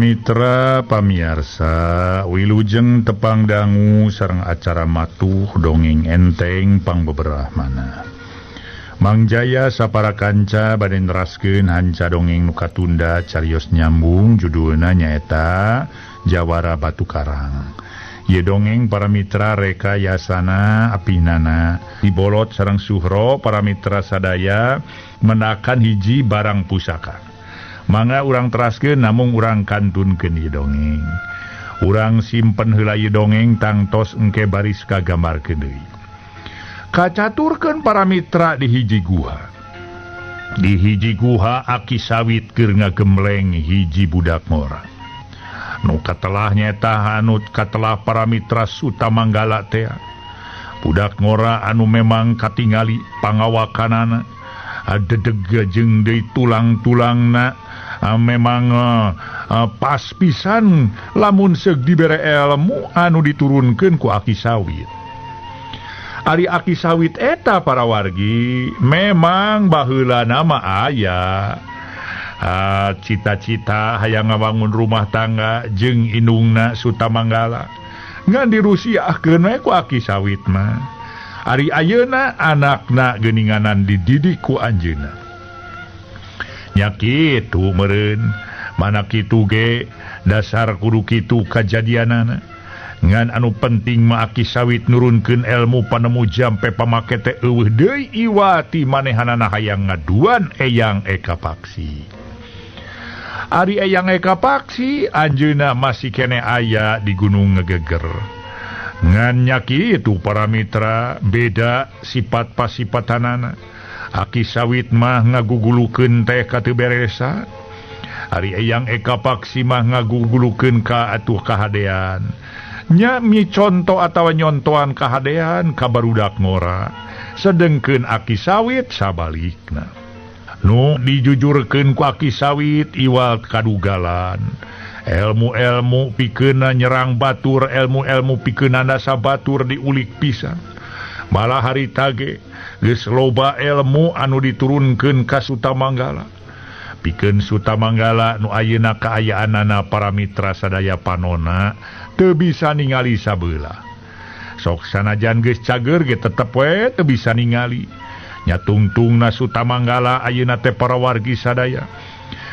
Mitra pamiarsa wilujeng tepang dangu sareng acara matuh dongeng enteng pangbeberah mana Mangjaya sapara kanca bade neraskeun hanca dongeng nu katunda carios nyambung judulna nyaeta Jawara Batu Karang. Ye dongeng para mitra rekayasana apinana dibolot sareng suhro para mitra sadaya menakan hiji barang pusaka. Mangga urang teraskeun namung urang kantunkeun ieu dongeng. Urang simpen heula ieu dongeng tangtos engke baris kagambarkeun deui. Kacaturkeun para mitra di hiji guha. Di hiji guha aki sawit keur ngagemleng hiji budak ngora. Nu katelah nyata hanut katelah para mitra Sutamanggala teh. Budak ngora anu memang katingali pangawakanana. Dedeg jeung deui tulang-tulangna memang pas pisan lamun seug dibere ilmu anu diturunkeun ku aki sawit. Ari aki sawit eta para wargi memang baheula nama aya cita-cita hayang ngabangun rumah tangga jeung indungna Sutamanggala ngan dirusiakeun we ku aki sawit mah. Ari ayeuna anakna geuninganan dididik ku anjeunna. Nya kitu meureun, mana kitu ge dasar kudu kitu kajadianana. Ngan anu penting mah aki sawit nurunkeun ilmu panemu jampe pamake teh eueuh deui iwati manehanana hayang ngaduan Eyang Eka Paksi. Ari Eyang Eka Paksi anjeunna masih kene aya di Gunung Ngegeger. Ngan nyakitu para mitra beda sifat pasipatanana. Aki sawit mah ngagugulukeun teh ka teu beresa. Ari Eyang Eka Paksi mah ngagugulukeun ka atuh kahadean. Nya mi conto atawa nyontoan kahadean ka barudak ngora. Sedengkeun aki sawit sabalikna. Nu dijujurkeun ku aki sawit iwal kadugalan. Ilmu-ilmu pikeunna nyerang batur, ilmu-ilmu pikeunna sabatur diulik pisan. Malah harita ge geus loba ilmu anu diturunkeun ka Sutamanggala. Pikeun Sutamanggala nu ayeuna kaayaanana para mitra sadaya panonna teu bisa ningali sabeula. Sok sanajan geus cager ge tetep we teu bisa ningali. Nya tungtungna Sutamanggala ayeuna teh para wargi sadaya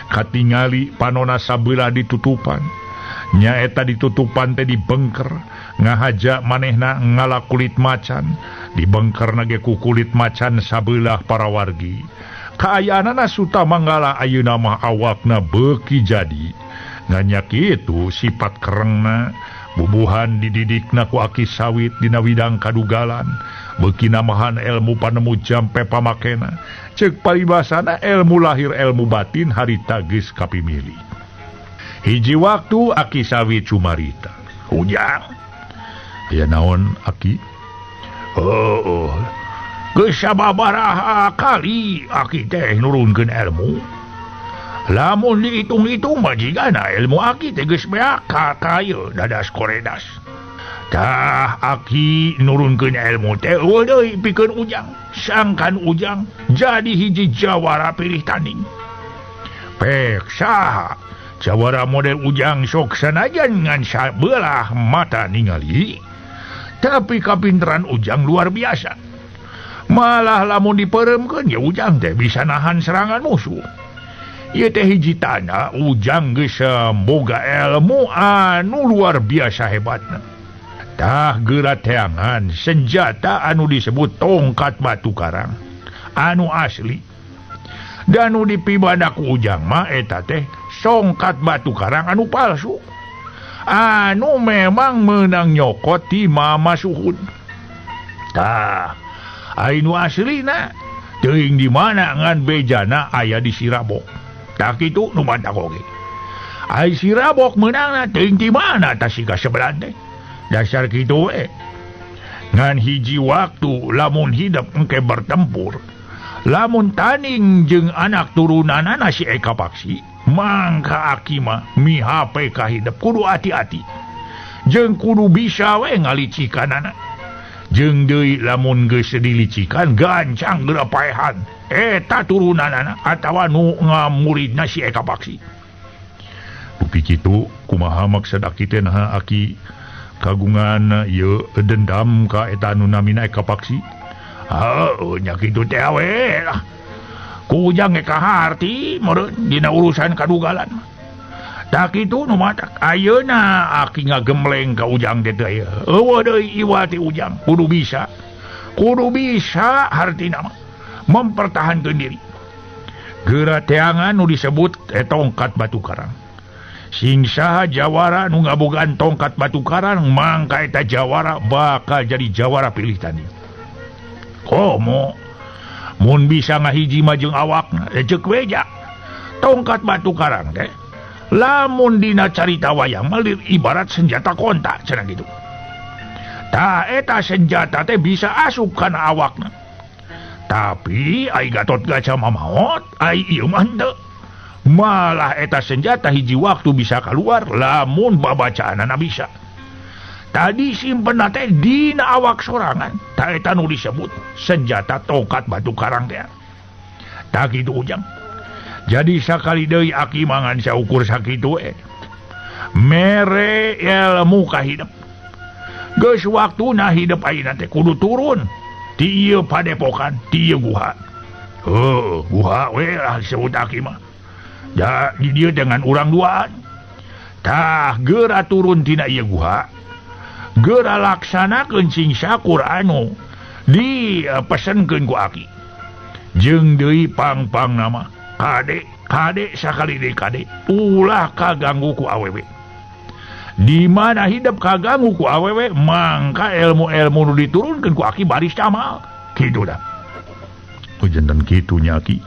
katingali panona sabeula ditutupan. Nya eta ditutupan teh dibengker ngahaja manehna ngala kulit macan dibengkerna ge ku kulit macan sabelah para wargi. Kaayaanana Sutamanggala ayeuna mah awakna beuki jadi. Nganya kitu sifat kerengna bubuhan dididikna ku aki sawit dina widang kadugalan. Beuki namahan ilmu panemu jampe pamakena. Ceuk paribasana ilmu lahir ilmu batin harita geus kapimili. Hiji waktu aki sawit cumarita. Ujang. Ya naon aki? Oh. Geus sababaraha kali aki teh nurunkeun ilmu. Lamun dihitung-hitung majigana ilmu aki teh geus beak ka ieu dadas koredas. Tah aki nurunkeun ilmu teh eueuh deui pikeun Ujang. Sangkan Ujang jadi hiji jawara pilih tanding. Pek saha jawara model Ujang sok sanajan ngan sabelah mata ningali. Tapi kapinteran Ujang luar biasa. Malah lamun dipereumkeun ya Ujang teh bisa nahan serangan musuh. Ieu teh hiji tanda Ujang geus boga ilmu anu luar biasa hebatna. Tah geura teangan senjata anu disebut tongkat batu karang anu asli. Dan nu dipibadak Ujang mah eta teh songkat batu karang anu palsu. Anu memang meunang nyokot ti Mama Suhud. Tah anu aslina teuing di mana ngan bejana aya di Sirabok. Tah kitu nu mantak oge. Ai Sirabok meunangna teuing di mana tah siga sebelah teh. Dasar kitu we. Ngan hiji waktu lamun hidup engke bertempur. Lamun tanding jeung anak turunanana si Eka Paksi, mangka aki mah mihape ka hidup kudu hati-hati. Jeung kudu bisa we ngalicikanana. Jeung deui lamun geus dilicikan gancang geura paehan. Eta turunanana atawa nu ngamuridna si Eka Paksi. Dupi kitu kumaha maksud aki teh naha aki kagungan ieu dendam ka eta anu namina eka paksi. Nya kitu teh we lah. Ku ujang eka harti meureun dina urusan kadugalan. Tak kitu nu matak ayeuna aki ngagemleng ka ujang teh teh. Eueuh deui iwa ti ujang kudu bisa hartina mah mempertahankeun diri. Geura teangan nu disebut tongkat batu karang. Sing saha jawara nu ngabogaan tongkat batu karang mangka eta jawara bakal jadi jawara pilih tanding. Komo mun bisa ngahiji mah jeung awakna ceuk weja. Tongkat batu karang teh lamun dina carita wayang mah ibarat senjata kontak cenah kitu. Tah eta senjata teh bisa asup kana awakna. Tapi ai Gatot Kaca mamaot, ai ieu mah henteu. Malah eta senjata hiji waktu bisa keluar lamun babacaanana bisa. Tadi simpenna teh dina awak sorangan. Ta eta nu disebut senjata tongkat batu karang teh. Tak kitu ujang. Jadi sakali deui aki mangan saukur sakitu mere ilmu ka hidup. Geus waktuna hidup ayeuna teh kudu turun ti ieu padepokan, ti ieu guha. Guha we lah disebut aki mah. Jadi dia dengan urang duaan. Tah geura turun tina ieu guha. Geura laksanakeun sing sakur anu dipesenkeun ku aki. Jeung deui pang-pang nama kade sakali deui kade ulah kaganggu ku awewe. Di mana hidup kaganggu ku awewe mangka ilmu-ilmu nu diturunkeun ku aki baris camal. Kitu dah. Jantan kitu nya aki.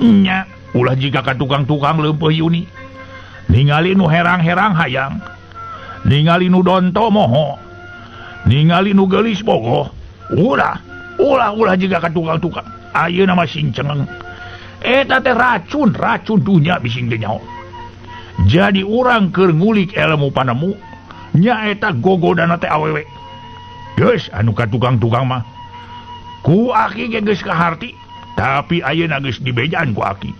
Nya ulah jika ka tukang-tukang leumpeuh yuni. Ningali nu herang-herang hayang. Ningali nu donto moho. Ningali nu geulis bogoh. Ulah jika ka tukang-tukang. Ayeuna mah sing cengeng. Eta teh racun dunya bising teh nyaho. Jadi urang keur ngulik ilmu panemu nya eta gogodana teh awewe. Geus anu ka tukang-tukang mah ku aki ge geus kaharti, tapi ayeuna geus dibejaan ku aki.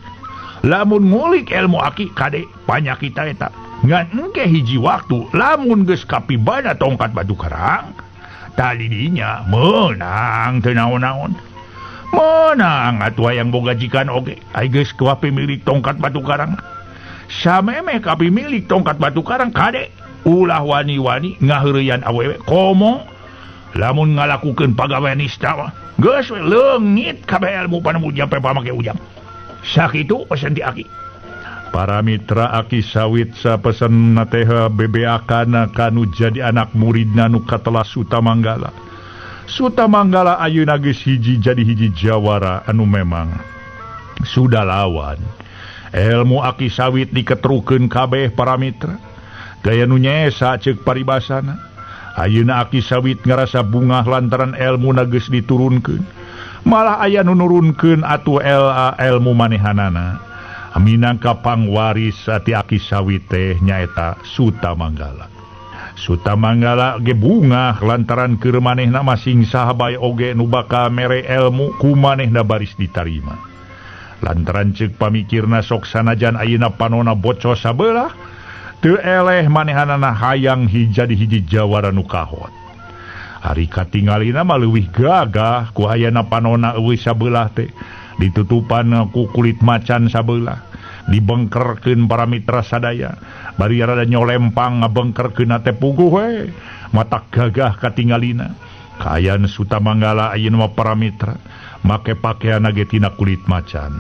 Lamun ngulik ilmu aki kade panyakita eta ngan engke hiji waktu lamun geus kapibana tongkat batu karang tadi dinya menang teu naon-naon. Menang atuh yang boga jikan oge ai geus kuape milik tongkat batu karang. Sameme kapi milik tongkat batu karang kade ulah wani-wani ngaheureuyan awewe komo lamun ngalakukeun pagawean nista mah geus we leungit kabeh ilmu panemu jampe pamake ujang. Sakitu pesen ti aki. Para mitra aki sawit sapesen teh bebeakana kanu jadi anak muridna nu katelas Sutamanggala. Sutamanggala ayeuna geus jadi hiji jawara anu memang sudah lawan. Ilmu aki sawit diketrukeun kabeh para mitra. Gaya nu nyaesa ceuk paribasana. Ayeuna aki sawit ngarasa bungah lantaran ilmu na geus diturunkeun. Malah aya nu nurunkeun atuh ilmu manehanana. Minangka pangwaris ti aki sawit teh nyaeta Sutamanggala. Sutamanggala ge bungah lantaran keur manehna masing saha bae oge nu bakal mere ilmu ku manehna baris ditarima. Lantaran ceuk pamikirna sok sanajan ayeuna panona bocos sabelah teu eleh manehanana hayang jadi hiji jawara nu kahot. Ari katingalina mah leuwih gagah ku hayana panona eueuh sabelah teh ditutupan ku kulit macan sabelah dibengkerkeun para mitra sadaya bari rada nyolempang ngabengkerkeun teh puguh we matak gagah katingalina. Kaayaan Sutamanggala ayeuna mah para mitra make pakaian ge tina kulit macan.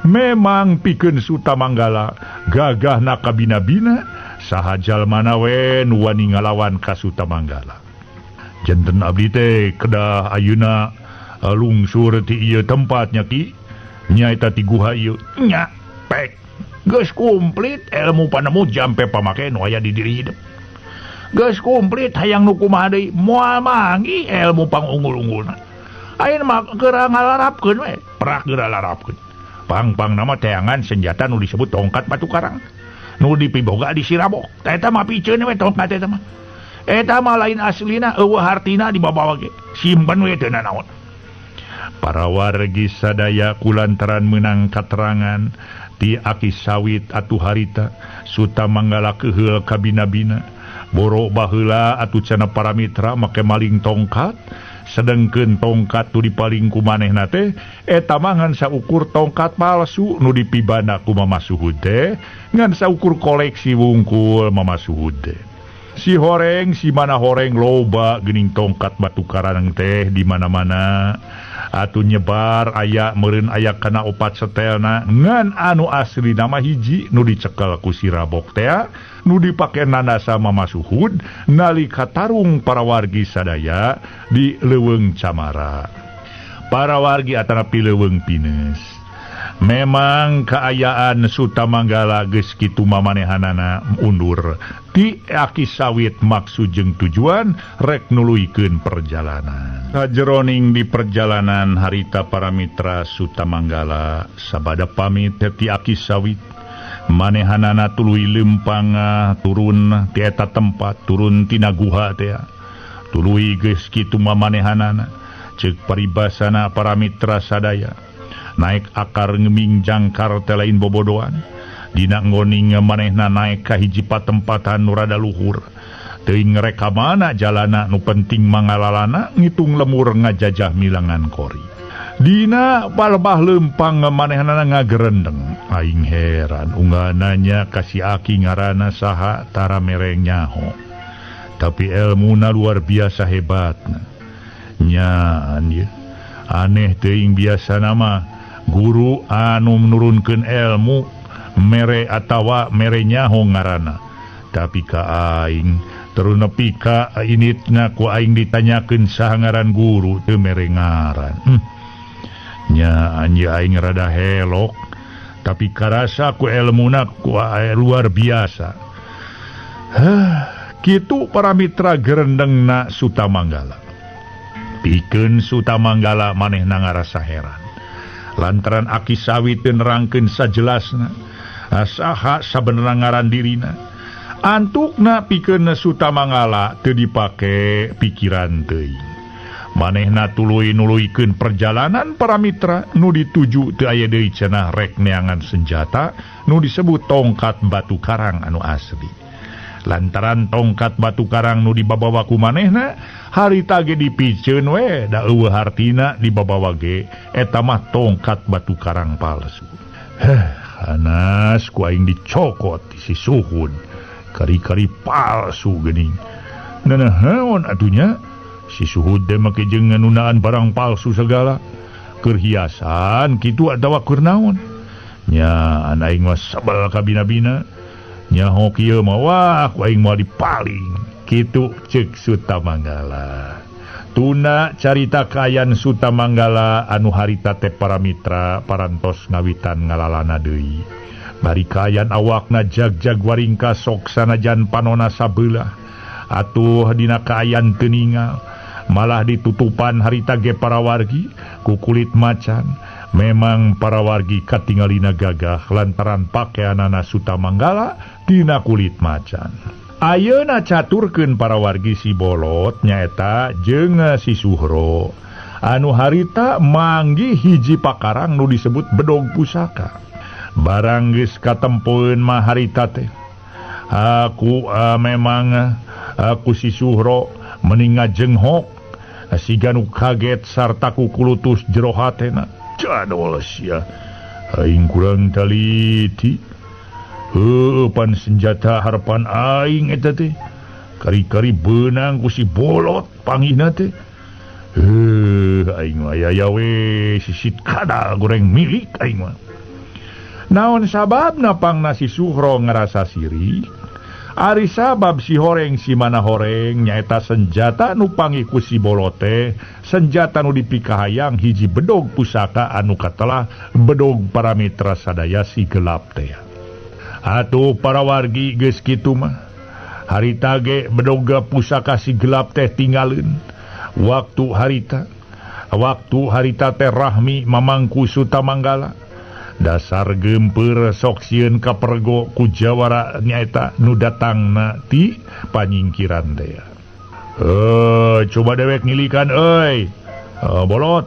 Memang pikeun Sutamanggala gagahna kabina-bina saha jalmana we nu wani ngalawan ka Sutamanggala. Janten abdi teh kedah ayeuna lungsur ti ieu tempatnya ki nyaeta ti guha ieu nya pek geus komplit ilmu panemu jampe pamake nu aya di diri hidup. Geus komplit hayang nu kumaha deui moal manggi ilmu pangunggul-unggulna. Ayeuna mah geura ngalarapkeun we, prak geura larapkeun. Pang-pang nama teangan senjata nu disebut tongkat batu karang. Nu dipiboga di Sirabok. Eta mah piceun we tongkat eta mah. Eta mah lain aslina eueuh hartina dibawa ge. Simpen we teu naon. Para wargi sadaya kulantaran meunang katerangan ti aki sawit atuh harita Suta Manggala keheul ka bina-bina borok baheula atuh cenah para mitra make maling tongkat sedengkeun tongkat nu dipaling ku manehna teh eta mah ngan saukur tongkat palsu nu dipibana ku Mama Suhud teh ngan saukur koleksi wungkul Mama Suhud teh. Si horeng si mana horeng loba geuning tongkat batu karang teh di mana-mana atuh nyebar aya meureun aya kana opat setelna ngan anu asli nama hiji nu dicekel ku si Rabok teh nu dipake nandasa Mama Suhud nalika tarung para wargi sadaya di Leuweung Camara. Para wargi atanapi Leuweung Pines. Memang keayaan Suta Manggala geus kitu mamanehanana undur ti aki sawit maksud jeung tujuan rek nuluykeun perjalanan. Sajeroning di perjalanan harita para mitra Suta Manggala sabada pamit ti aki sawit manehanana tuluy lempang turun ti eta tempat turun tina guha teh tuluy geus kitu mamanehanana ceuk paribasana para mitra sadaya naik akar ngeming jangkar teh lain bobodoan dina ngoning manehna naik ka hiji patempatan nu rada luhur teuing ngreka mana jalana nu penting mangalalana ngitung lemur ngajajah milangan kori dina palebah lempang manehna ngagerendeng aing heran unggananya kasih aki ngarana saha tara mereng nyaho tapi elmuna luar biasa hebatna nya aneh teuing biasa nama guru anu menurunkeun ilmu mere atawa mere nyaho ngaranna tapi ka aing terus nepi ka initna ku aing ditanyakeun saha ngaran guru teu mere ngaran nya anjeun aing rada helok tapi karasa ku ilmuna ku luar biasa kitu para mitra gerendengna Suta Manggala pikeun Suta Manggala manehna ngarasa heran lantaran aki sawit nerangkeun sajelasna saha sabenerna ngaran dirina antukna pikeun Suta Manggala teu dipake pikiran teuing manehna tuluy nuluykeun perjalanan para mitra nu dituju teu aya deui cenah rek neangan senjata nu disebut tongkat batu karang anu asli lantaran tongkat batu karang nu dibabawa ku manehna harita ge dipikeun we da eueuh hartina dibabawa ge eta mah tongkat batu karang palsu. Hanas ku aing dicokot si Suhud kari-kari palsu geuning. Naon atunya si Suhud teh make jeung nganunaan barang palsu segala keur hiasan kitu atawa keur naon nya aing mah sabel ka bina-bina nyaho kieu mah wah ku aing moal dipaling kitu ceuk Suta Manggala. Tuna carita kayan Suta Manggala anu harita teh para mitra parantos ngawitan ngalalana deui. Bari kayan awakna jag-jag waringka sok sanajan panona sabelah atuh dina kayan teu ningal malah ditutupan harita ge para wargi ku kulit macan. Memang para wargi katingalina gagah lantaran pakaianana Suta Manggala tina kulit macan. Ayeuna caturkeun para wargi si bolot nyaeta jeung si Suhro anu harita manggih hiji pakarang nu disebut bedog pusaka. Barang geus katempoeun mah harita teh aku si Suhro mending ngajenghok siga nu kaget sarta ku kulutus jero hatena. Jadol sia aing kurang taliti pan senjata harapan aing eta teh kari-kari beunang ku si bolot panggihna teh aing mah aya we sisit kadal goreng milik aing mah naon sababna pangna si Suhro ngarasa sirik ari sabab si horeng si mana horeng nyaeta senjata nu panggih ku si bolot teh senjata nu dipikahayang hiji bedog pusaka anu katelah bedog para mitra sadaya si gelap teh. Atuh para wargi geus kitu mah harita ge bedog pusaka si gelap teh tinggalin waktu harita teh rahmi mamangku Suta Manggala dasar gempeur sok sieun kapergo ku jawara nyaeta nu datangna ti panyingkiran teh. Coba dewek ngilikan bolot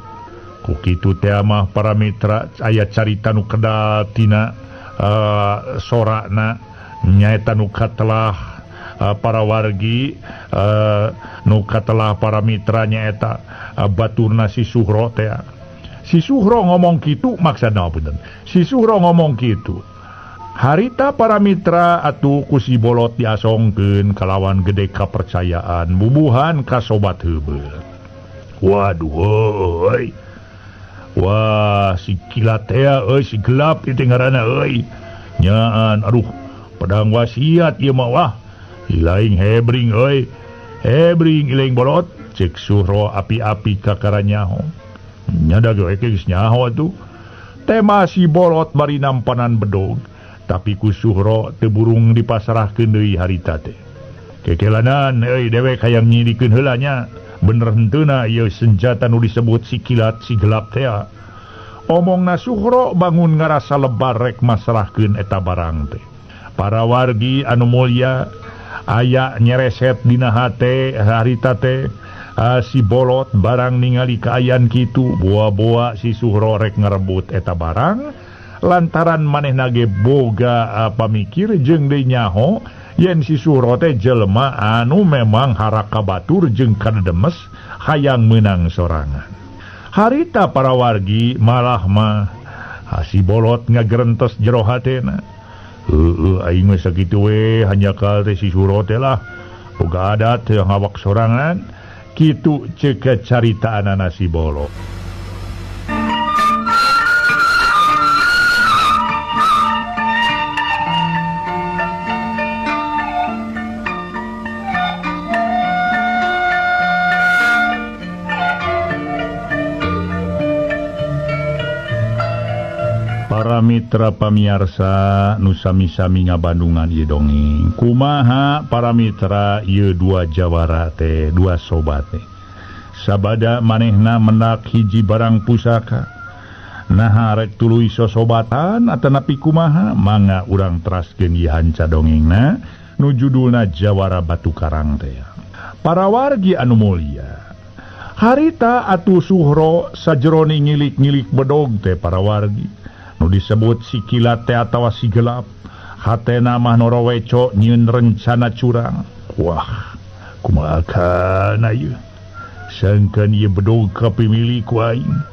ku kitu teh mah para mitra aya carita nu kedal tina sorakna nyaeta nuka telah para wargi nuka telah para mitra nyaeta baturna si Suhro teh. Si Suhro ngomong kitu maksudna bener. Si Suhro ngomong kitu. Harita para mitra atuh ku si Bolot diasongkeun kalawan gede kapercayaan bubuhan ka sobat heubeul. Waduh euy. Wah si kilat teh euy si gelap itu ngaranna euy. Nyaan aduh pedang wasiat ieu mah wah. Ilaing hebring euy. Hebring ilaing Bolot cek Suhro api-api ka karanyaho. Nyada ge geus nyaho atuh. Tema si Bolot bari nampanan bedog. Tapi ku Suhro teu burung dipasrahkeun deui harita teh. Kekelanan euy dewek hayang nyidikeun heula nya. Bener henteuna ieu senjata nu disebut si kilat si gelap teh. Omongna Suhro bangun ngarasa lebar rek masrahkeun eta barang teh. Para wargi anu mulya aya nyereset dina hate harita teh. Si Bolot barang ningali kaayan kitu boa-boa si Suhro rek ngarebut eta barang. Lantaran manehna ge boga pamikir jeung deui nyaho yen si Suhro teh jelema anu memang haraka batur jeung kadedemes hayang meunang sorangan. Harita para wargi malah mah si Bolot ngagerentos jero hatena. Heueuh aing mah sakitu we hanyakal teh si Suhro teh lah boga adat yang ngawak sorangan kitu ceuk caritaanana si Bolot. Para mitra pamiarsa nu sami-sami ngabandungan ieu dongeng. Kumaha para mitra ieu dua jawara teh, dua sobat teh. Sabada manehna mendak hiji barang pusaka. Nah rek tuluy sosobatan atanapi kumaha mangga urang teraskeun ieu hanca dongengna nu judulna Jawara Batu Karang teh. Para wargi anu mulya. Harita atuh Suhro sajeroni ngilik-ngilik bedog teh para wargi. Nu disebut si kilat teh atawa si gelap hatena mah noroweco nyieun rencana curang. Wah kumaha kana ieu sangkeun ieu bedog kapimili ku aing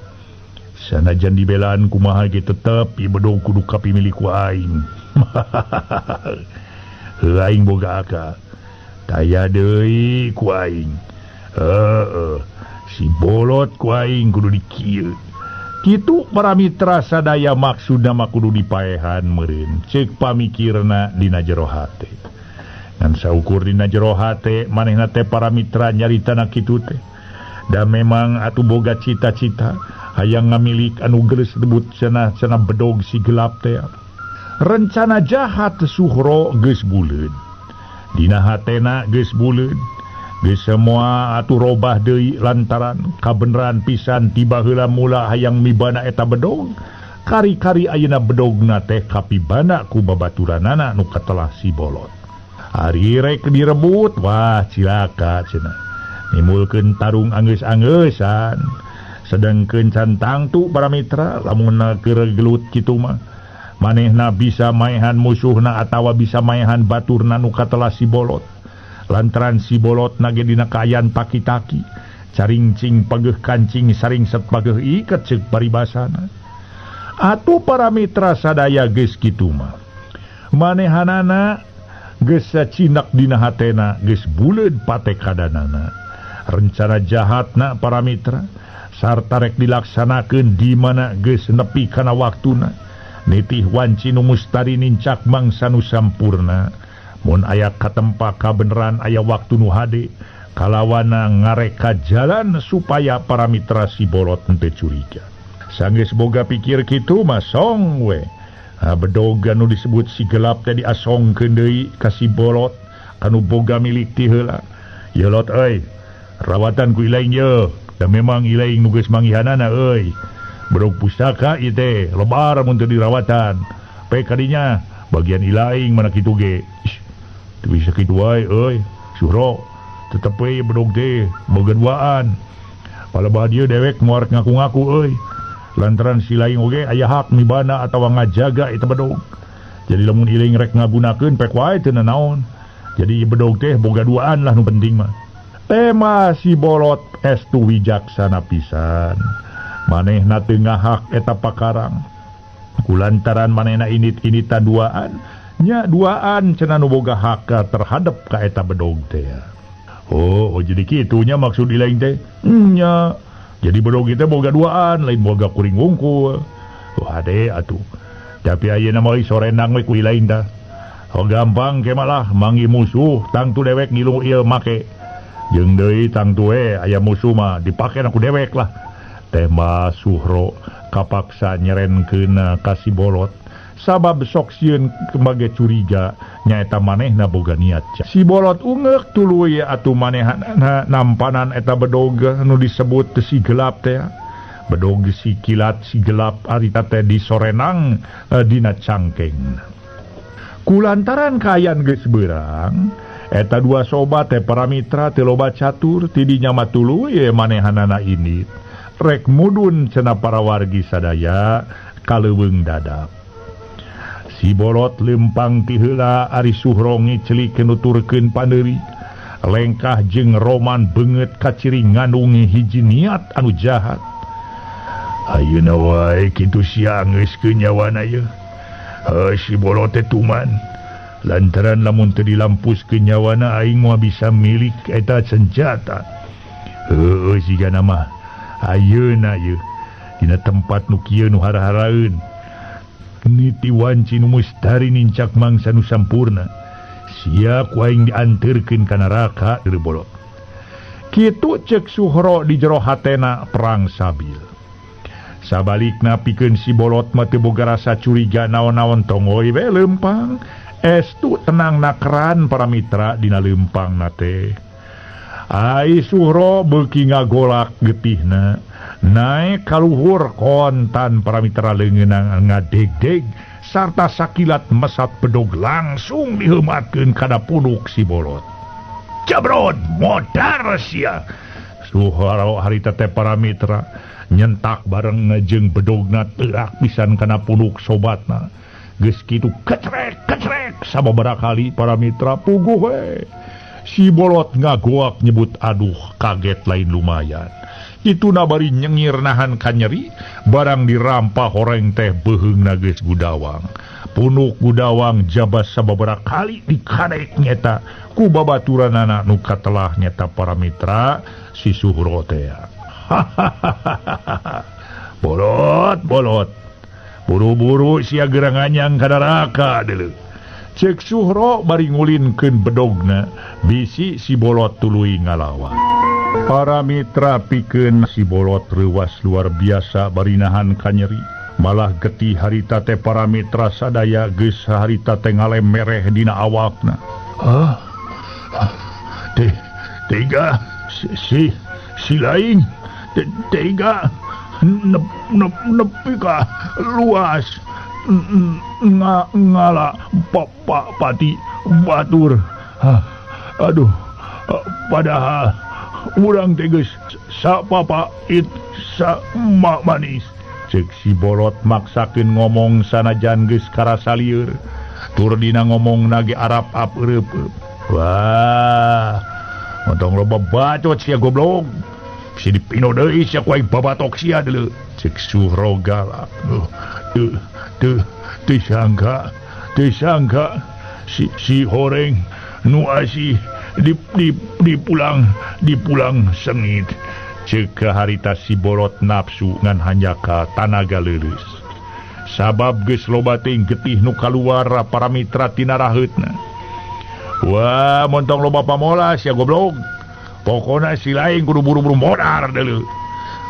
sanajan dibelaan kumaha ge tetep ieu bedog kudu kapimili ku aing. Aing boga akal taya deui ku aing. Si Bolot ku aing kudu dikieu. Kitu para mitra sadaya maksudna mah kudu dipaehan meureun ceuk pamikirna dina jero hate. Ngan saukur dina jero hate manehna teh para mitra nyaritana kitu teh. Da memang atuh boga cita-cita hayang ngamilik anu geus disebut cenah bedog si gelap teh. Rencana jahat Suhro geus buleud. Dina hatena geus buleud. Geus semua atuh robah deui lantaran kabeneran pisan tiba heula mula hayang mibana eta bedog. Kari-kari ayeuna bedogna teh kapibana ku babaturanana nu katelah si Bolot. Ari rek direbut wah cilaka cenah. Nimulkeun tarung anggeus-angeusan. Sedengkeun can tangtu para mitra lamunna keur gelut kitu mah manehna bisa maehan musuhna atawa bisa maehan baturna nu katelah si Bolot. Lantaran si Bolot nage dina kaayan taki-taki caringcing pageuh kancing saring set pageuh iket ceuk paribasana. Atuh para mitra sadaya geus kitu mah manehanana geus sacinak dina hatena geus buleud pate kadanana. Rencana jahatna para mitra sarta rek dilaksanakeun di mana geus nepi kana waktuna. Nitih wanci nu mustari nincak mangsa nu sampurna. Mun aya katempa kabeneran aya waktu nu hade kalawana ngareka jalan supaya para mitra si Bolot teu curiga. Sanggeus boga pikir kitu mah song we. Bedog anu disebut si gelap teh diasongkeun deui ka si Bolot anu boga milik ti heula. Ye Lot euy, rawatan ku ilaing ye. Da memang ilaing nu geus manggihanana euy. Bedog pusaka ieu teh lebar mun teu dirawatan. Pe kadinya bagian ilaing mana kitu ge. Teu bisa kitu wae euy. Suhro tetep we bedog teh boga duaan. Palebah dieu dewek moal ngaku-ngaku euy. Lantaran si laing oge aya hak mibana atawa ngajaga eta bedog. Jadi lamun iling rek ngagunakeun pek wae teu naon. Jadi bedog teh boga duaan lah nu penting mah. Tema si bolot estu wijaksana pisan. Manehna teu ngahak eta pakarang. Kulantaran manehna init-inita duaan, nya duaan cenah nu boga hak terhadap ka eta bedog teh. Oh, jadi kitunya maksud ilaing teh. Nya. Jadi bedog kita boga duaan, lain boga kuring wungkul. Wah deh atuh. Tapi ayeuna mah sorenang we ku ilaing dah. Oh gampang ke malah manggih musuh tang tu dewek ngilu ieu make. Jeung deui tang tu aya musuh mah dipake aku dewek lah. Teh mah Suhro kapaksa nyerenkeun ka si bolot. Sabab sok sieun kembage curiga nyaeta manehna boga niat. Si bolot ungeuk tuluy atuh manehna nampanan eta bedog nu disebut si gelap teh. Bedog si kilat si gelap arita teh disorenang dina cangkeng. Kulantaran kayan geus beurang, eta dua sobat teh para mitra teu loba catur ti dinya mah tuluy manehanana ini. Rek mudun cenah para wargi sadaya kaleuweung dadap. Si bolot lempang ti heula ari Suhro ngiclik nuturkeun paneuri. Lengkah jeung roman beungeut kaciri ngandung hiji niat anu jahat. Ayeuna wae kitu sia geuskeun nyawana ye. Si bolot teh tuman. Lantaran lamun teu dilampuskeun nyawana aing moal bisa milik eta senjata. Heueuh sigana mah ayeuna ye dina tempat nu kieu nu hara-haraeun. Niti wanci nu mustari nincak mangsa nu sampurna. Sia ku aing dianterkeun ka neraka deui bolot. Kitu ceuk Suhro di jero hatena perang sabil. Sabalikna pikeun si bolot mah teu boga rasa curiga naon-naon tongoy we leumpang. Estu tenang nakeran para mitra dina leumpangna teh. Ai Suhro beuki ngagolak getihna, naik kaluhur kontan para mitra leungeunang ngadeg-deg sarta sakilat mesat bedog langsung diheumatkeun kana punuk si bolot. Jabrod modar sia. Suhro harita teh para mitra nyentak bareng jeung bedogna teuak pisan kana punuk sobatna. Geus kitu kecrek sababaraha kali para mitra puguh we. Si bolot ngagoak nyebut aduh kaget lain lumayan. Itu nabari nyengir nahan kanyeri barang dirampah horeng teh beheungna geus gudawang. Punuk gudawang jabas sababaraha kali dikadek nyeta ku babaturanana nu katelah nyeta para mitra si Suhro teh. Bolot. Buru-buru sia geranganyang ka neraka deuleu. Cek Suhro bari ngulinkeun bedogna, bisi si bolot tuluy ngalawan. Para mitra pikeun si bolot reuwas luar biasa bari nahan kanyeri. Malah getih harita teh para mitra sadaya geus harita teh ngalem mereh dina awakna. Tega si lain tega nepi ka luas ngala pati batur. Aduh, padahal urang teh geus sapapait sama manis. Cek si bolot maksakeun ngomong sanajan geus karasa lieur. Tur dina ngomong nage arap-ap eureup. Wah, montong loba bacot sia goblok. Si dipino deui sia ku aing babatok sia deuleu. Cek Suhro galak. Teu sangka si horeng nu asih dipulang sengit. Ceuk harita si bolot nafsu ngan hanjaka tanaga leureus. Sabab geus loba teuing getih nu kaluar para mitra tina raheutna. Wah, montong loba pamolas ya goblok. Pokona si lain kudu buru-buru modar deuleu.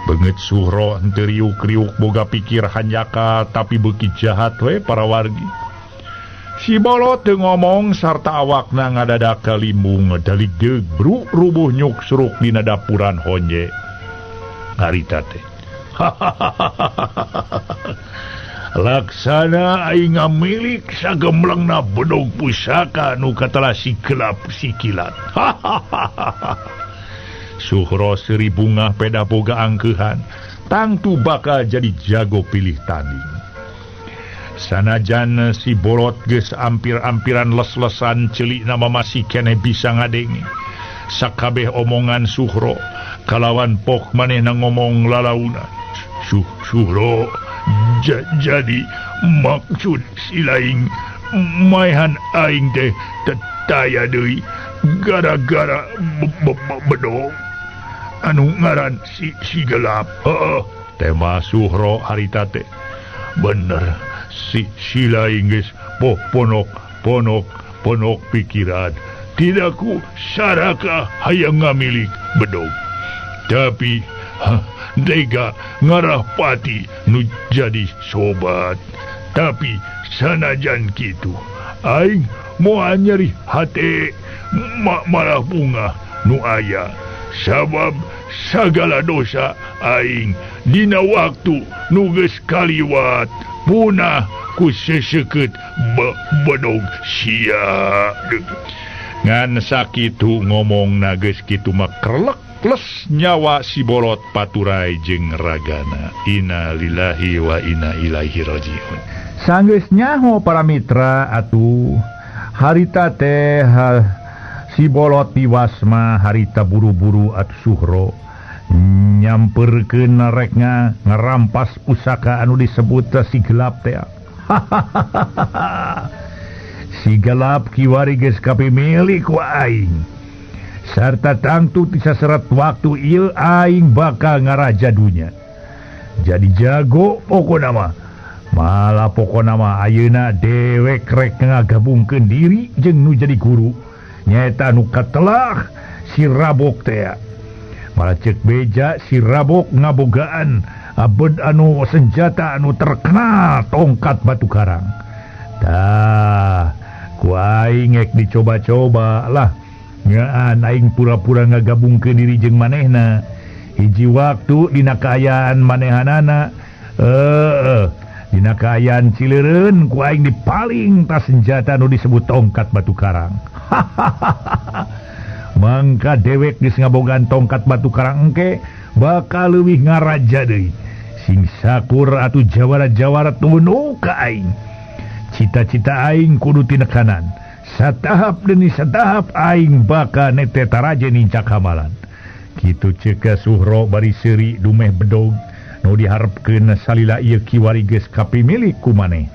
Beungeut Suhro henteu riuk-riuk boga pikir hanjaka tapi beuki jahat we para wargi. Si bolot teu ngomong sarta awakna ngadadak kalimbung daligdeug bruk rubuh nyuk suruk dina dapuran honje. Harita teh. Laksana aing ngamilik sagemlengna bedog pusaka nu katelah si gelap si kilat. Suhro seri bunga peda boga angkeuhan, tangtu bakal jadi jago pilih tanding. Sanajan si bolot geus ampir-ampiran les-lesan celik nama masih keneh bisa ngadenge sakabeh omongan Suhro kalawan pok manehna ngomong lalauna. Suhro, jadi maksud si laing maihan aing teh tetaya deui gara-gara bedog anu ngaran si gelap. Tema Suhro harita teh bener si laing geus ponok pikiran tidak ku saraka hayang ngamilik bedog tapi dega ngarah pati nu jadi sobat. Tapi sanajan kitu aing moal nyeri hate malah bunga nu aya sabab sagala dosa aing dina waktu nu geus kaliwat punah ku seseukeut bedog sia. Ngan sakitu ngomongna geus kitu mah krelek les nyawa si bolot paturai jeung ragana. Inna lillahi wa inna ilaihi rajiun. Sanggeus nyaho para mitra atuh harita teh si bolot tiwas mah harita buru-buru atuh Suhro nyamperkeun rek ngarampas pusaka anu disebut si gelap teh. Si gelap kiwari geus kapimilik ku aing. Sarta tangtu tisa seret waktu ieu aing bakal ngaraja dunya. Jadi jago pokona mah. Malah pokona mah ayeuna dewek rek ngagabungkeun diri jeung nu jadi guru. Nyaeta nu katelah si Rabok teh. Malah cek beja si Rabok ngabogaan abed anu senjata anu terkenal tongkat batu karang. Tah, ku aing ngek dicoba-coba lah. Ngaan aing pura-pura ngagabungkeun diri jeung manehna. Hiji waktu dina kaayaan manehanana dina kaayaan Cileureun ku aing dipaling tas senjata anu disebut tongkat batu karang. Mangka dewek geus ngabogaan tongkat batu karang engke bakal leuwih ngaraja deui. Sing sakur atuh jawara-jawara tunu ka aing. Cita-cita aing kudu tinekanan. Satahap demi satahap aing baka nete taraje nincak hamalan. Kitu ceuk Suhro bari seuri dumeh bedog nu diharepkeun salila ieu kiwari geus kapimilik ku maneh.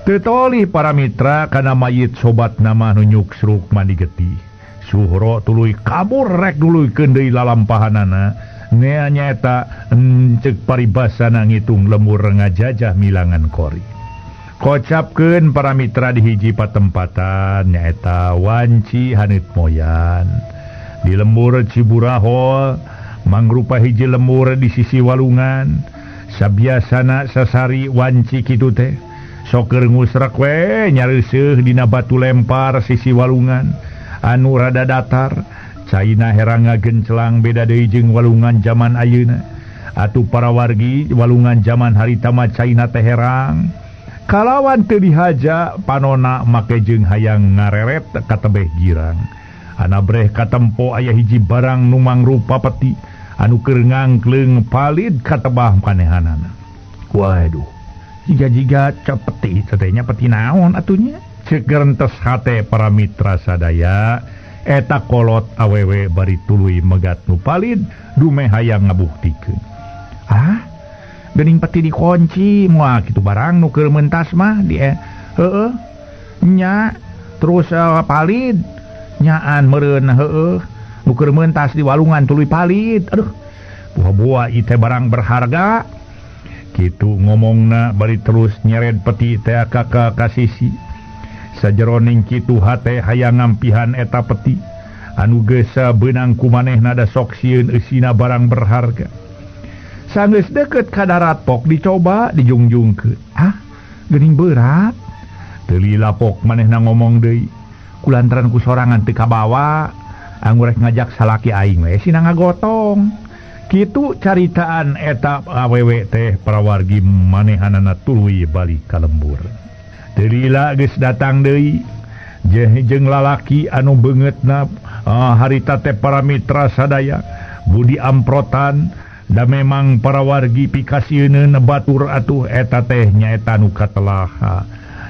Teu tolih para mitra kana mayit sobat nama nu nyuksruk mandi getih. Suhro tuluy kabur rek duluykeun deui lalampahanana. Nyaeta ceuk paribasana ngitung lemur ngajajah milangan kori. Kocapkeun para mitra di hiji patempatan nyaeta Wanci Hanit Moyan. Di lembur Ciburaho mangrupa hiji lembur di sisi walungan. Sabiasana sasari Wanci kitu teh soker ngusrek we nyareuseuh dina batu lempar sisi walungan anu rada datar. Caina herang ngagencelang beda deui jeung walungan zaman ayeuna. Atuh para wargi walungan zaman harita mah caina teh herang. Kalawan teu dihaja panona make jeung hayang ngareret ka tebeh girang. Anabreh katempo aya hiji barang nu mangrupa peti anu keur ngangkleung palid ka tebah manehanana. Waduh, jiga-jiga cepeti tetenya peti naon atunya? Ceuk geurentes hate para mitra sadaya eta kolot awewe bari tuluy megat nu palid dumeh hayang ngabuktikeun. Geuning peti dikunci moal kitu barang nu keur mentas mah di nya terus palid nyaan meureun nu keur mentas di walungan tuluy palid. Aduh, buah-buah ieu teh barang berharga. Kitu ngomongna bari terus nyeret peti teh ka kasisi. Sajeroning kitu hate hayang ngampihan eta peti anu geus beunang ku manehna da sok sieun eusina barang berharga. Sanggeus deket ka darat pok dicoba dijungjungkeun. Geuning berat. Teu lila pok manehna ngomong deui. Kulantaran ku sorangan teu kabawa, anggur rek ngajak salaki aing we sina ngagotong. Kitu caritaan eta awewe teh prawargi manehanana tuluy balik ka lembur. Teu lila geus datang deui. Jeung lalaki anu beungeutna harita teh para mitra sadaya budi amprotan Da memang para wargi pikasieun batur atuh eta teh nyaeta nu katelaha.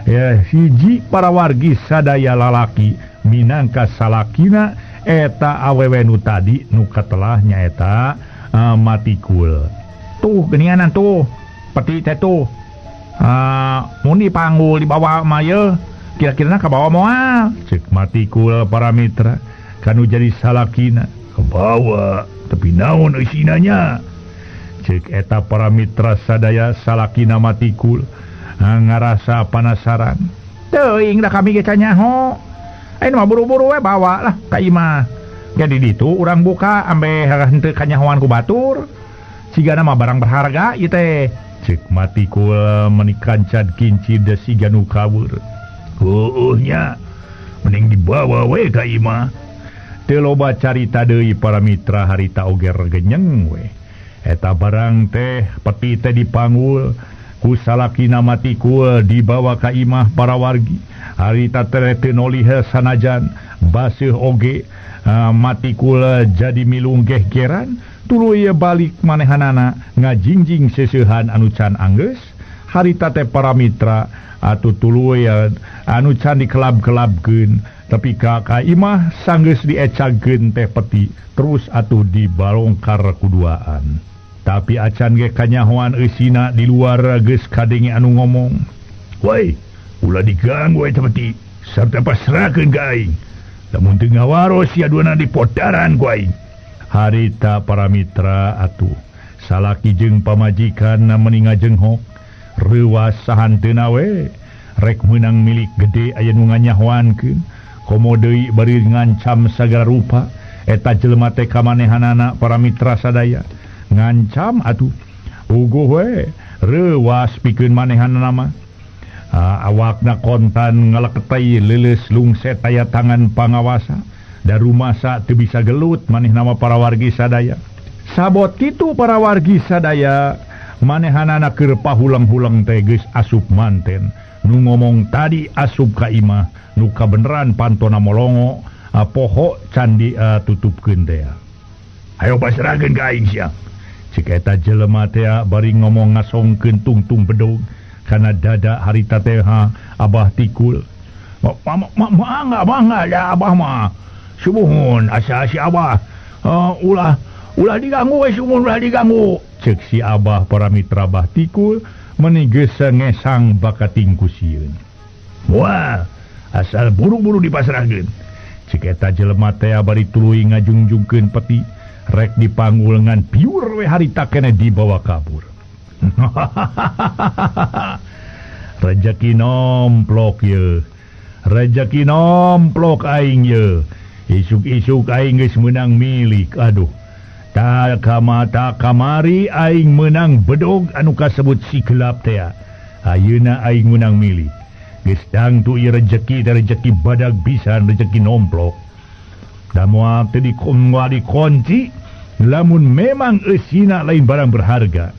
Ya hiji para wargi sadaya lalaki minangka salakina eta awewe nu tadi nu katelah nyaeta Matikul. Tuh geninganan tuh peti teh tuh. Mun dipanggul di bawah maya kira-kira ka bawah moal cek Matikul para mitra kanu jadi salakina ke bawah tapi naon eusinanya cek eta para mitra sadaya salakina Matikul ngarasa penasaran teuing da kami ge canyaho ayeuna mah buru-buru we bawa lah ka imah jadi ditu urang buka ambe henteu kanyahoan ku batur sigana mah barang berharga ieu teh cek Matikul menikancad kincir da siga nu kabur. Nya mending dibawa we ka imah. Teu loba carita deui para mitra harita oger genyeng we. Eta barang teh peti teh dipanggul ku salakina Matikul dibawa ka imah para wargi. Harita teh teu nolih sanajan baseuh oge Matikul jadi milung gehgeran tuluy balik manehanana ngajingjing seseuhan anu can anggeus. Harita teh para mitra atuh tuluy anu can dikelab-kelabkeun tapi ka imah sanggeus diecageun teh peti terus atuh dibalongkar kuduaan. Tapi acan ge kanyahoan eusina di luar geus kadenge anu ngomong. Woi, ulah diganggu eta peti sarta pasrahkeun ka aing. Lamun teu ngawaros sia duana dipodaran ku aing. Harita para mitra atuh salaki jeung pamajikan mening ngajenghok reuwas sahanteuna we rek meunang milik gede aya nu nganyahoankeun komo deui bari ngancam sagala rupa eta jelema teh kamanehanana para mitra sadaya ngancam atuh uguh we reuwas pikeun manehanana mah awakna kontan ngaleketai leuleus lungset aya tangan pangawasa da rumasa teu bisa gelut maneh nama para wargi sadaya sabot kitu para wargi sadaya manehanana keur pahulang-hulang teh geus asup manten nu ngomong tadi asup ka imah nu kabeneran pantona molongo poho candi tutupkeun teh ayo pasrahkeun ka aing sia cik eta jelema teh bari ngomong ngasongkeun tungtung bedog kana dada harita teh Abah Tikul mangga ya Abah mah subuhun asa si Abah ulah diganggu we sumun ulah diganggu cek si Abah para mitra Abah Tikul meunigeus ngesang bakating kusieun. Wah asal buru-buru dipasrahkeun cek eta jelema teh bari tuluy ngajungjungkeun peti rek dipanggul ngan piur we harita keneh dibawa kabur. Rejeki nomplok ye rejeki nomplok aing ye isuk-isuk aing geus meunang milik aduh tak kamari aing menang bedog anu kasebut si gelap teh ayeuna aing menang milik geus dangtu ieu rejeki da rejeki badag pisan rejeki nomplok da moal teu dikunci lamun memang eusina lain barang berharga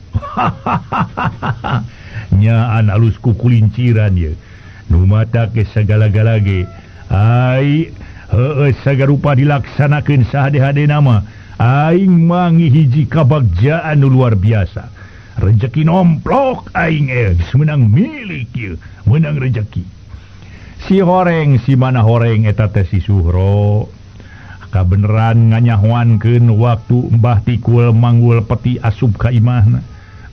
nyaan alus ku kulinciran ye nu mata ke sagala-gala ge ai sagarupa dilaksanakeun sahade-hade nama aing mangi hiji kabagjaan nu luar biasa rejeki nomplok aing menang milik ye menang rejeki si horeng si mana horeng eta teh si Suhro kabeneran nganyahoankeun waktu Mbah Tikul manggul peti asup ka imahna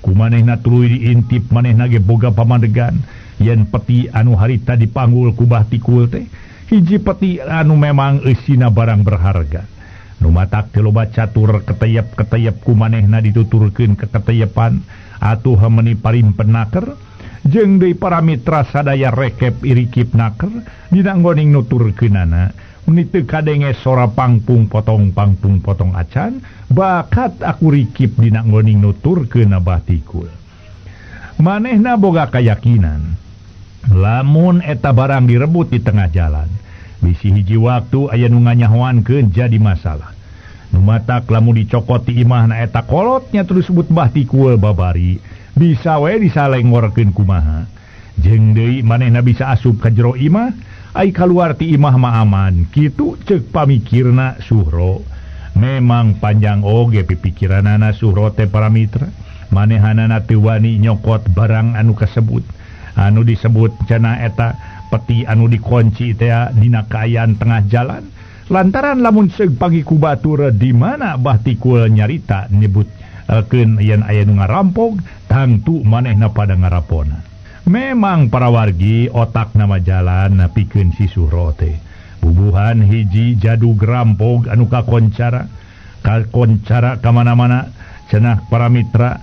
kumanehna tuluy diintip manehna ge boga pamandegan yen peti anu harita dipanggul ku Mbah Tikul teh hiji peti anu memang eusina barang berharga nu matak teu loba catur keteyep-keteyep kumanehna dituturkeun ke keteyepan atuh meuni parimpen naker jeung deui para mitra sadaya rekep irikip naker dina nggoning nuturkeunana meuni teu kadenge sora pangpung potong acan bakat aku rikip dina nggoning nuturkeun Abah Tikul manehna boga kayakinan lamun eta barang direbut di tengah jalan bisi hiji waktu aya nu nganyahoankeun jadi masalah nu matak lamun dicokot ti imahna eta kolotnya terus sebut Mbah Tikul babari bisa we disalengorkeun kumaha jeung deui manehna bisa asup ka jero imah ai kaluar ti imah mah aman kitu ceuk pamikirna Suhro memang memang panjang oge pipikiranana Suhro teh para mitra manehanana teu wani nyokot barang anu kasebut anu disebut cenah eta peti anu dikunci teh dina kaayaan tengah jalan lantaran lamun seug pangiku batur di mana bahtikul nyarita nyebutkeun yen aya nu ngarampog tangtu manehna pada ngarapona. Memang para wargi otak nama jalan pikeun si Suhro teh bubuhan hiji jadu gerampog anu kakoncara kamana-mana cenah para mitra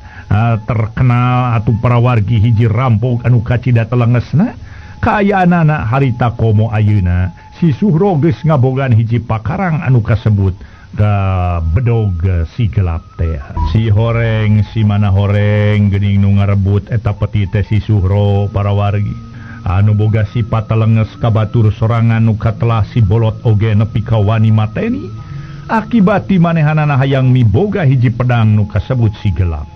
terkenal atuh para wargi hiji rampog anu kacida telengesna kaayaanana harita komo ayeuna si Suhro geus ngabogan hiji pakarang anu kasebut ka bedog si gelap teh si horeng si mana horeng geuning nu ngarebut eta peti teh si Suhro para wargi anu boga sifat telenges ka batur sorangan nu katelah si bolot oge nepi ka wani mateni akibat ti manehanana hayang miboga hiji pedang nu kasebut si gelap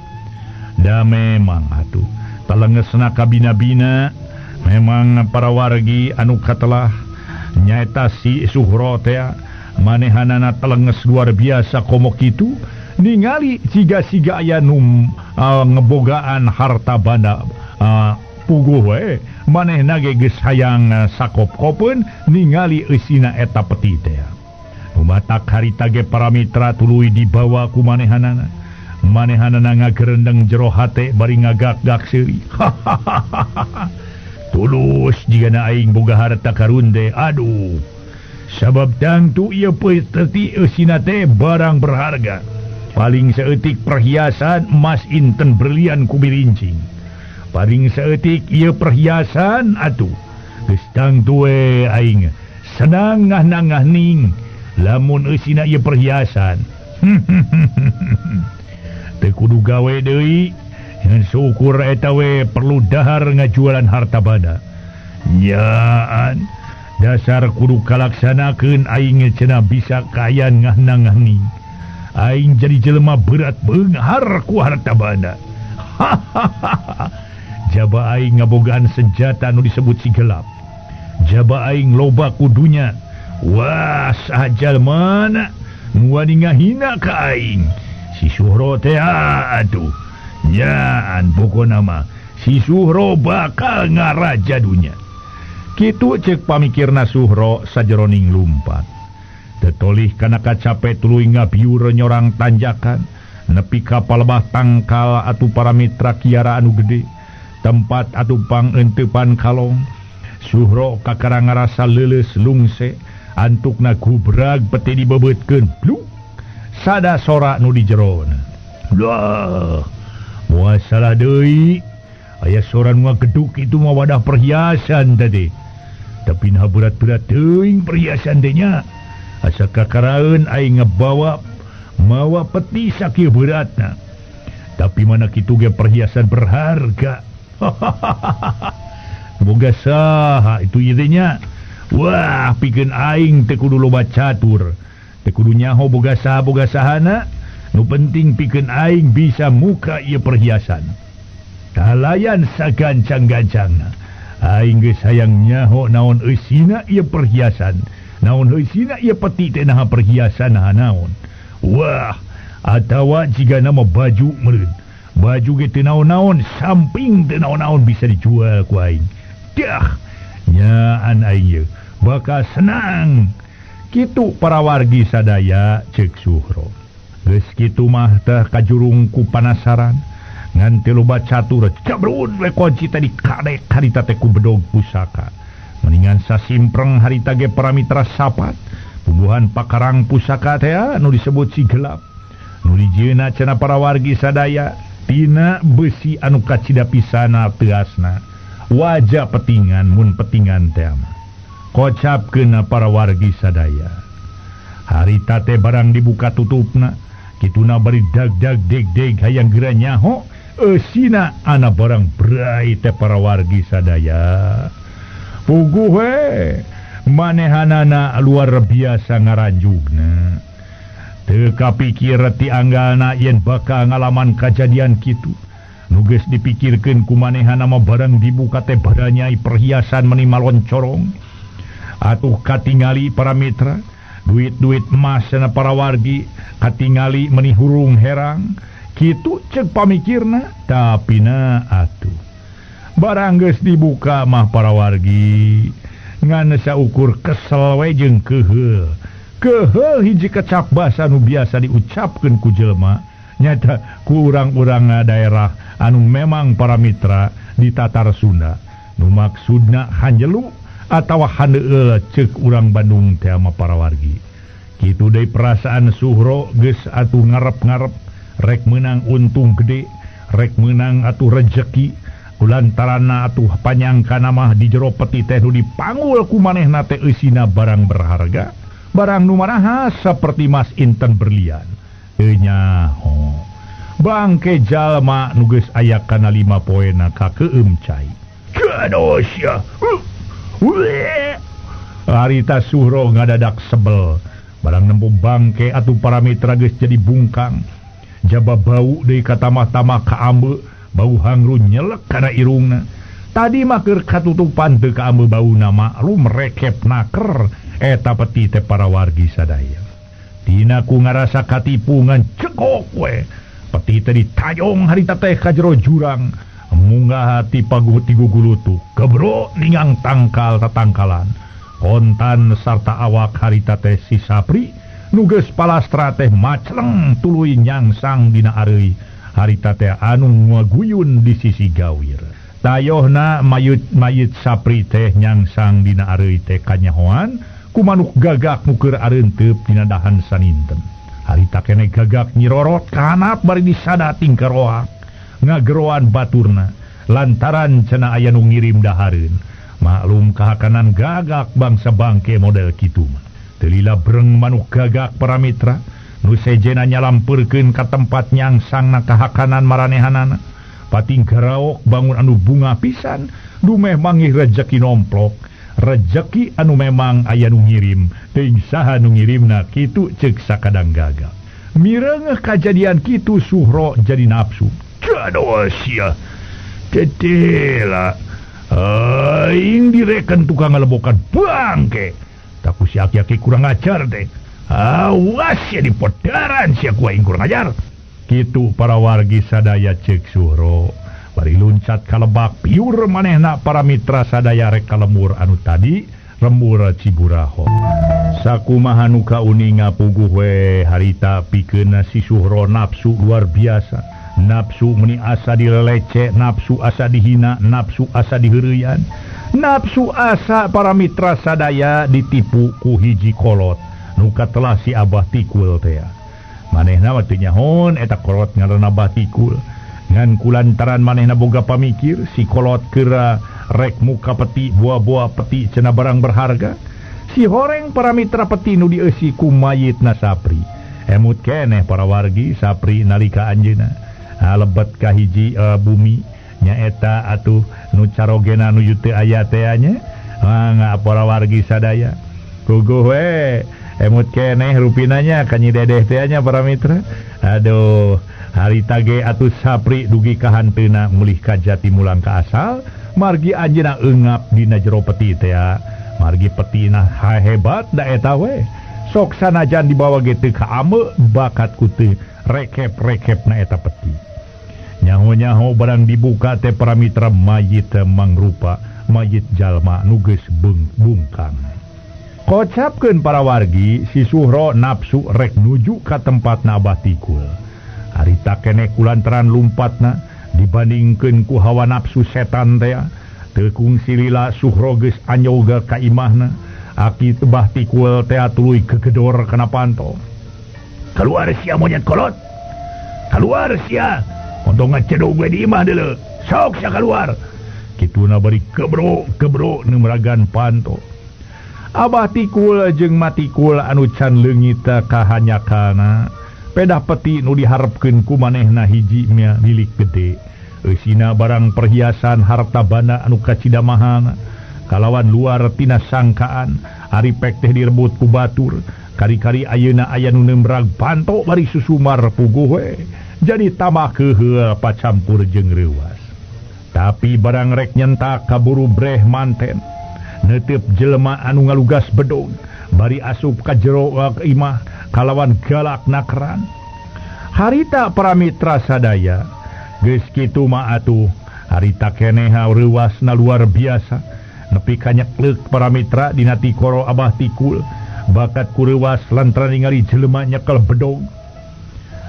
da memang atuh telengesna kabina-bina memang para wargi anu katelah nyaeta si Suhro teh manehanana telenges luar biasa komo kitu ningali siga-siga aya nu ngebogaan harta banda puguh we manehna ge geus hayang sakop-kopeun ningali eusina eta peti teh umatak harita ge para mitra tuluy dibawa ku manehanana ngagerendeng jero hate bari ngagak-gak seuri tulus jigana aing boga harta karun teh aduh sabab tangtu ieu peti eusina teh barang berharga paling saeutik perhiasan emas inten berlian ku birincing paling saeutik ieu perhiasan atuh geus tangtu we aing senang ngah ning lamun eusina ieu perhiasan teu kudu gawe deui ngan syukur eta we perlu dahar ngajualan harta banda nyaan dasar kudu kalaksanakeun aing cenah bisa kayan ngah-ngahning aing jadi jelema berat beunghar ku harta banda jaba aing ngabogaan senjata anu disebut si gelap jaba aing loba kudunya wah sajal mana nu wani ngahina ka aing si Suhro teh aduh nyaan pokona mah si Suhro bakal ngaraja dunya kitu cek pamikirna Suhro sajeroning lumpat tetolih kana kacape tuluy ngabiur nyorang tanjakan nepi ka palebah tangkal atuh para mitra kiara anu gede tempat atuh pangeuntepan kalong Suhro kakara ngarasa leuleus lungse antukna gubrag peti dibebeutkeun bluk sada sora nu di jerona lah moal salah deui aya sora nu ngageduk itu mah wadah perhiasan tadi tapi nah berat-berat teuing perhiasan teh nya asa kakaraeun aing ngabawa mawa peti sakieu beratna tapi mana kitu ge perhiasan berharga boga saha itu ieu teh nya wah pikeun aing teh kudu loba catur teh kudu nyaho boga sahana nu penting pikeun aing bisa muka ieu perhiasan kalayan sagancang-gancangna aing geus hayang nyaho naon eusina ieu perhiasan naon eusina ieu peti teh naha perhiasan naha naon wah atawa jiga nama baju meureun baju ge teu naon-naon samping teu naon-naon bisa dijual ku aing dah nyaan aing ieu bakal senang kitu para wargi sadaya ceuk Suhro geus kitu mah teh kajurung ku panasaran ngan teu loba catur cabrun we kunci tadi kadek harita teh ku bedog pusaka mendingan sasimpreng harita ge para mitra sapat puguhan pakarang pusaka teh anu disebut si gelap nu dijieuna cenah para wargi sadaya tina besi anu kacida pisana teasna wajah petingan mun petingan teh mah kocapkeun para wargi sadaya harita teh barang dibuka tutupna kituna bari dag-dag deg-deg hayang geura nyaho eusina ana barang brai teh para wargi sadaya puguh we manehanana luar biasa ngaranjugna teu kapikir ti anggalna yen bakal ngalaman kajadian kitu nu geus dipikirkeun ku manehana mah barang dibuka teh baranyai perhiasan menimalon corong atuh katingali para mitra duit-duit emas sana para wargi katingali menihurung herang kitu cek pamikirna tapi na atuh barang geus dibuka mah para wargi ngan saukur kesel we jeung keheul hiji kecap basa anu biasa diucapkeun ku jelema nyata ku urang-urang daerah anu memang para mitra di Tatar Sunda nu maksudna hanjelu atawa handeul ceuk urang Bandung teh mah para wargi kitu deui perasaan Suhro geus atuh ngarep-ngarep rek meunang untung gede rek meunang atuh rejeki kulantaranna atuh panyangkana mah di jero peti teh nu dipanggul ku manehna teh eusina barang berharga barang nu maraha saperti mas inten berlian teu nyaho bangke jalma nu geus aya kana 5 poena ka keueum cai kados ya harita Suhro ngadadak sebel barang nempo bangke atuh para mitra geus jadi bungkang jaba bau deui ka tamah-tamah kaambe bau hangru nyelek kana irungna tadi mah keur katutupan teu kaambe bauna maklum rekep naker eta peti teh para wargi sadaya dina ku ngarasa katipu ngan cekok we peti teh ditayong harita teh ka jero jurang munggah hati paguh ti gugulutu kebro ningang tangkal tatangkalan kontan sarta awak harita teh si Sapri nu geus palastra teh macleng tuluy nyangsang dina areuy harita teh anu ngaguyun di sisi gawir tayohna mayit Sapri teh nyangsang dina areuy teh kanyahoan ku manuk gagak nu keur areunteub dina dahan saninten harita keneh gagak nyirorot kahanap bari disadating karoak ngageroan baturna lantaran cenah aya nu ngirim dahareun maklum kahakanan gagak bangsa bangke model kitu mah teu lila breng manuk gagak para mitra nu sejena nyalampeurkeun ka tempat nyangsangna kahakanan maranehanana pating garaok bangun anu bunga pisan dumeh mangih rejeki nomplok rejeki anu memang aya nu ngirim teuing saha nu ngirimna kitu ceuk sakadang gagak mireungeuh kajadian kitu Suhro jadi nafsu kados ya tetela aing direken tukang ngalebokan bangke taku si aki-aki kurang ajar teh awas ya di podaran si aku aing kurang ajar kitu para wargi sadaya ceuk Suhro bari luncat ka lebak piur manehna para mitra sadaya rek kalemur anu tadi lembur Ciburaho sakumaha nu kauninga puguh we harita pikeun si Suhro nafsu luar biasa nafsu meni asa dilelece nafsu asa dihina nafsu asa diheureuyan nafsu asa para mitra sadaya ditipu ku hiji kolot nu katelah si Abah Tikul teh manehna teu nyahon eta kolot ngaranna Abah Tikul ngan kulantaran manehna boga pamikir si kolot keura rek muka peti buah-buah peti cenah barang berharga si horeng para mitra peti nu dieusi ku mayitna Sapri emut keneh para wargi Sapri nalika anjeunna lebet ka hiji bumi nyaeta atuh nu carogena nuju teu aya teh nya mangga para wargi sadaya puguh we emut keneh rupinanya ka Nyi Dedeh teh nya para mitra aduh harita ge atuh Sapri dugi ka hanteuna mulih ka jati mulang ka asal margi anjeunna eungap dina jero peti teh margi petina hebat da eta we sok sanajan dibawa ge teu ka ame bakat ku teu rekep-rekepna eta peti nyaho-nyaho barang dibuka teh para mitra mayit mangrupa mayit jalma nu geus bungkang kocapkeun para wargi si Suhro nafsu rek nuju ka tempatna Abah Tikul harita keneh kulantaran lumpatna dibandingkeun ku hawa nafsu setan teh teu kungsi lila Suhro geus anyoga ka imahna aki Abah Tikul teh tuluy kegedor kana panto keluar sia monyet kolot keluar sia untuk ngacedog gue di imah dulu sok sia keluar kituna bari kebro nemeragan panto Abah Tikul jeung Matikul anu can leungit ka hanyakana pedah peti nu diharepkeun ku manehna hiji milik gede eusina barang perhiasan harta banda anu kacidamahana kalawan luar tina sangkaan ari pek teh direbut ku batur kari-kari ayeuna aya nu nembrag panto bari susumar puguh we jadi tambah keheul pacampur jeung reuwas tapi barang rek nyentak kaburu breh manten neuteup jelema anu ngalugas bedog bari asup ka jero imah kalawan galak nakran. Harita para mitra sadaya geus kitu mah atuh harita keneha reuasna luar biasa nepi ka nyeklek para mitra dina tikoro Abah Tikul bakat ku reuas lantaran ningali jelema nyekel bedog.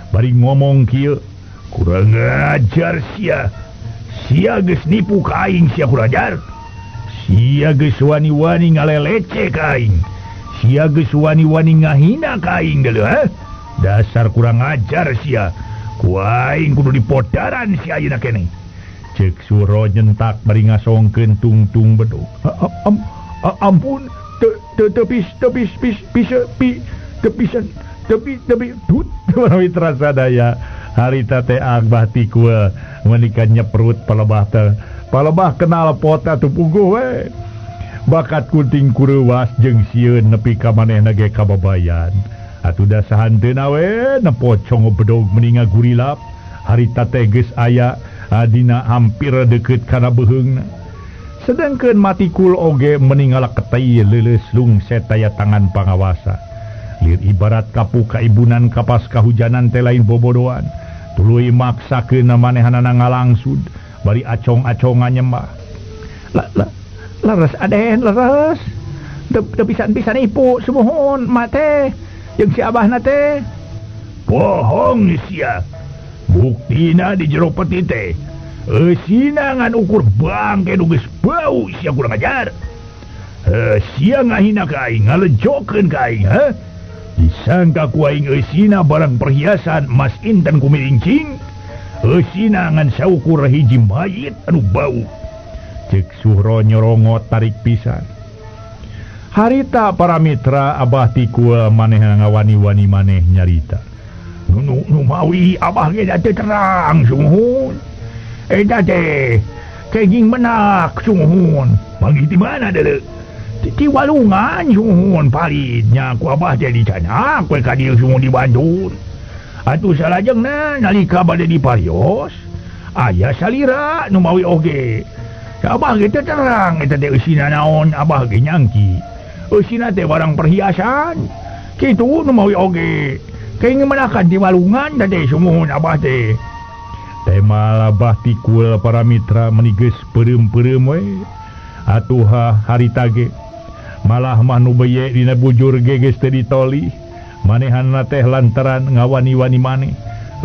Bari ngomong kieu, kurang ajar sia geus nipu ka aing sia kurang ajar. Sia geus wani-wani ngalelece ka aing. Sia geus wani-wani ngahina ka aing deuleu ha. Dasar kurang ajar sia. Ku aing kudu dipodaran si ayeuna keneh. Ceuk Suro nyentak bari ngasongkeun tungtung bedog. Ampun, tepis tut mitra sadaya harita teh Abah Tikul meunikan nyeprut palebah kenal pot atuh puguh we. Bakat kunting kureuwas jeung sieun nepi ka manehna ge kababayan. Atuh da sahanteuna we nepocong bedog meninga gurilap harita teh geus aya dina hampir deukeut kana beheungna. Sedengkeun Matikul oge meninggal ketei leuleus lungset aya tangan pangawasa. Lir ibarat kapu kaibunan kapas kahujanan teh lain bobodoan. Tuluy maksakeun manehana ngalangsud bari acong-acongan nyembah. Leres aden leres. Teu pisan-pisan ipu sumuhun mate jeung si abahna teh. Bohong sia. Buktina di jero peti teh. Eusina ngan ukur bangke nu geus bau sia kurang ajar. Sia ngahina ka aing ngalejokeun ka aing ha. Disangka ku aing eusina barang perhiasan emas intan kumilincing. Eusina ngan saukur hiji mayit anu bau. Ceuk Suro nyorongot tarik pisan. Harita para mitra Abah Tikul maneh ngawani-wani maneh nyarita. Nu mawi Abah ge teh terang sumuhun. Eta teh kenging menak sumuhun. Manggi di mana deuleu? Di walungan sumuhun palidnya ku Abah teh dicanak we ka dieu sumuhun di Bandung. Atuh salajengna nalika bade diparios aya salira nu mawi oge. Abah ge teh terang eta teh eusina naon Abah ge nyangki. Eusina teh barang perhiasan. Kitu nu mawi oge. Kenging menakan di walungan teh sumuhun Abah teh. Tema Abah Tikul para mitra menigeus peureum-peureum we. Atuh harita ge malah mah nu beye dina bujur ge geus teu ditoli. Manehanna teh lantaran ngawani-wani maneh.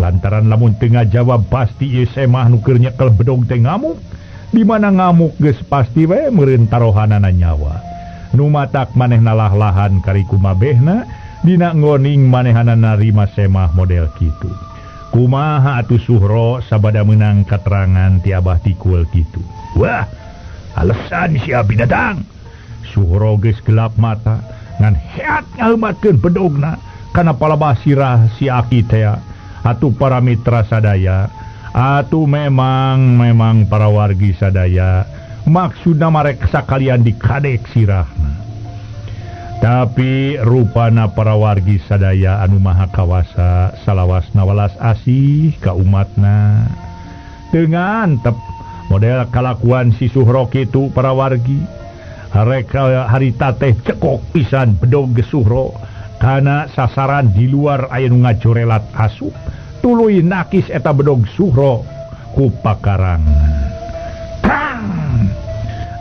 Lantaran lamun teu ngajawab pasti ieu semah nu keur nyekel bedog teh ngamuk. Di mana ngamuk geus pasti we meureun tarohanana nyawa. Nu matak manehna lah-lahan kari kumabehna dina ngoning manehanna narima semah model kitu. Kumaha atuh Suro sabada meunang katerangan ti Abah Tikul kitu. Wah, alesan sia binatang. Suro geus gelap mata ngan heat ngaheumatkeun bedogna kana palebah sirah si Aki teh. Atuh para mitra sadaya, atuh memang para wargi sadaya maksudna marek sakalian dikadek sirahna. Tapi rupana para wargi sadaya anu maha kawasa salawasna walas asih ka umatna. Dengan tep model kalakuan si Suro kitu para wargi. Harek harita teh cekok pisan bedog ge Suro kana sasaran di luar aya nu ngajorelat asup. Tuluy nakis eta bedog Suro ku pakarang. Tang!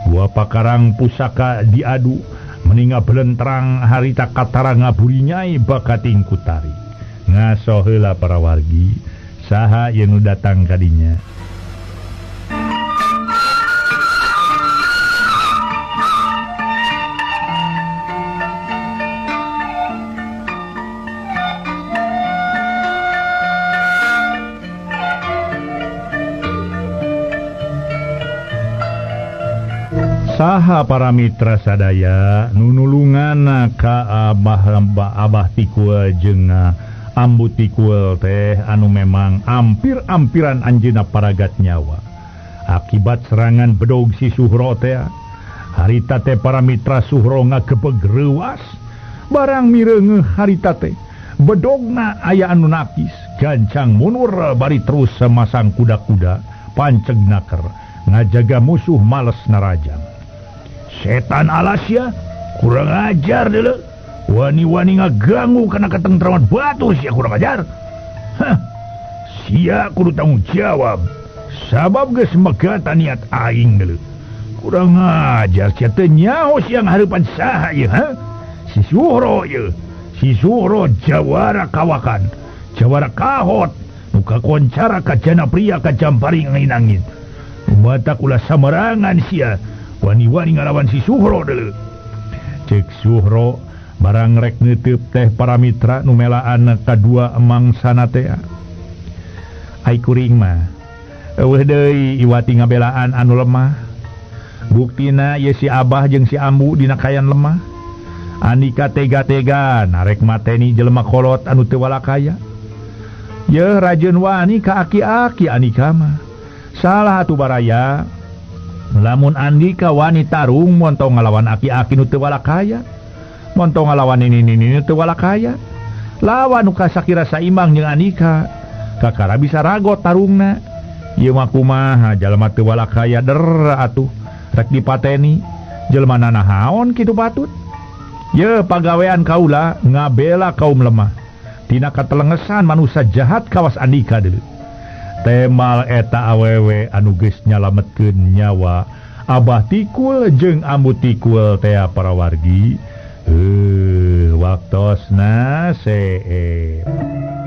Dua pakarang pusaka diadu meninga belentrang harita katara ngaburi nyai bakating kutari. Ngaso heula para wargi saha yang nu datang kadinya. Saha para mitra sadaya nunulungan ka Abah Tikul jeung Ambu Tikul teh anu memang ampir-ampiran anjeunna paragat nyawa. Akibat serangan bedog si Suro teh harita teh para mitra Suro ngagebeg reuas. Barang mireungeuh harita teh bedogna aya anu nakis gancang mundur bari terus semasang kuda-kuda panceg naker ngajaga musuh males narajang. Setan alas ya, kurang ajar deuleu. wani-wani ngaganggu karena ketentraman batu sia kurang ajar. Sia kudu tanggung jawab. Sabab geus megata niat aing deuleu. Kurang ajar sia teu nyaho siang hareupan saha ieu Si Suhro ieu. Si Suhro jawara kawakan. Jawara kahot. Nu kakoncara ka jana pria ka jampari angin-angin. Umatak ulah samarangan sia. Wani-wani ngalawan si Suhro deuleu. Cek Suhro barang rek neuteup teh para mitra nu melaan kadua mangsana teh. Ai kuring mah eueuh deui iwati ngabelaan anu lemah. Buktina ye si Abah jeung si Ambu dina kayan lemah. Andika tega-tega narek mateni jelema kolot anu teu walakaya. Ye rajeun wani ka aki-aki Andika mah. Salah atuh baraya. Lamun Andika wani tarung montong ngalawan aki-aki nu teu walakaya. Montong ngalawan nini nu teu walakaya. Lawan nu kasakira saimbang jeung Andika. Kakara bisa ragot tarungna. Ieu mah kumaha jalma teu walakaya der atuh. Rek dipateni jelema nanahaon kitu patut. Ye pagawean kaula ngabela kaum lemah. Tina katelengesan manusia jahat kawas Andika deuleu. Temal eta awewe anu geus nyalametkeun nyawa Abah Tikul jeung Ambu Tikul teh para wargi. Waktosna seueur.